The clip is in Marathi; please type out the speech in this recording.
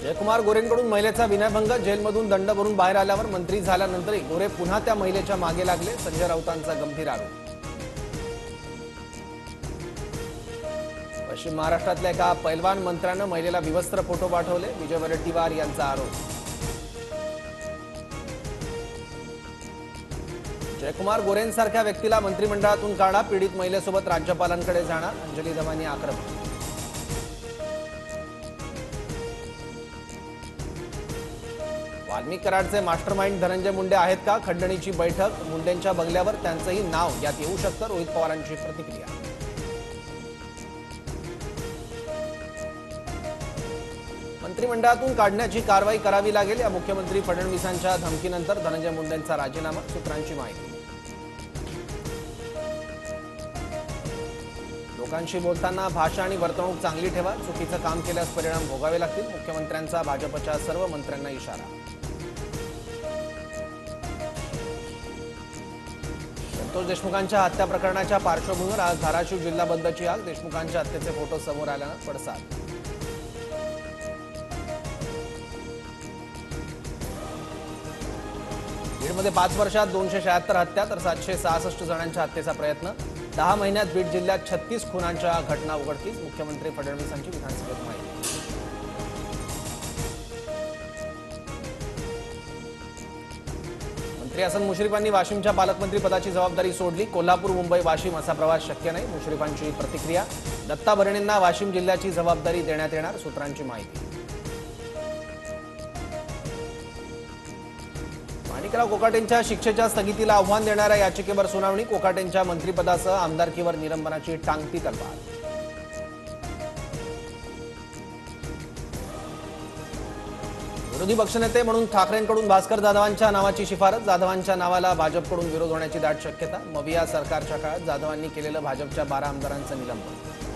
जयकुमार गोरेंकडून महिलेचा विनयभंग, जेलमधून दंड भरून बाहेर आल्यावर मंत्री झाल्यानंतरही गोरे पुन्हा त्या महिलेच्या मागे लागले, संजय राऊतांचा गंभीर आरोप। पश्चिम महाराष्ट्रातल्या एका पैलवान मंत्र्यानं महिलेला विवस्त्र फोटो पाठवले, विजय वडेट्टीवार यांचा आरोप। जयकुमार गोरेंसारख्या व्यक्तीला मंत्रिमंडळातून काढा, पीडित महिलेसोबत राज्यपालांकडे जाणार, अंजली दमानी आक्रमक। वाल्मिक कराडचे मास्टरमाइंड धनंजय मुंडे आहेत का? खंडणीची बैठक, मुंडेंच्या बंगल्यावर त्यांचंही नाव यात येऊ शकतं, रोहित पवारांची प्रतिक्रिया। मंत्रिमंडळातून काढण्याची कारवाई करावी लागेल या मुख्यमंत्री फडणवीसांच्या धमकीनंतर धनंजय मुंडेंचा राजीनामा, सूत्रांची माहिती। लोकांशी बोलताना भाषा आणि वर्तणूक चांगली ठेवा, चुकीचं काम केल्यास परिणाम भोगावे लागतील, मुख्यमंत्र्यांचा भाजपच्या सर्व मंत्र्यांना इशारा। संतोष देशमुखांच्या हत्या प्रकरणाच्या पार्श्वभूमीवर आज धाराशिव जिल्हा बंदची हाक, देशमुखांच्या हत्येचे फोटो समोर आल्यानं पडसाद। बीडमध्ये 5 वर्षात 276 हत्या तर 766 जणांच्या हत्येचा प्रयत्न, 10 महिन्यात बीड जिल्ह्यात 36 खुनांच्या घटना उघडकीस, मुख्यमंत्री फडणवीसांची विधानसभेत माहिती। मंत्री हसन मुश्रीफांनी वाशिमच्या पालकमंत्री पदाची जबाबदारी सोडली, कोल्हापूर मुंबई वाशिम असा प्रवास शक्य नाही, मुश्रीफांची प्रतिक्रिया। दत्ता भरणेंना वाशिम जिल्ह्याची जबाबदारी देण्यात येणार, सूत्रांची माहिती। माणिकराव कोकाटेंच्या शिक्षेच्या स्थगितीला आव्हान देणाऱ्या याचिकेवर सुनावणी, कोकाटेंच्या मंत्रिपदासह आमदारकीवर निलंबनाची टांगती तलवार। विरोधी पक्षनेते म्हणून ठाकरेंकडून भास्कर जाधवांच्या नावाची शिफारस, जाधवांच्या नावाला भाजपकडून विरोध होण्याची दाट शक्यता, मविया सरकारच्या काळात जाधवांनी केलेलं भाजपच्या 12 आमदारांचं निलंबन।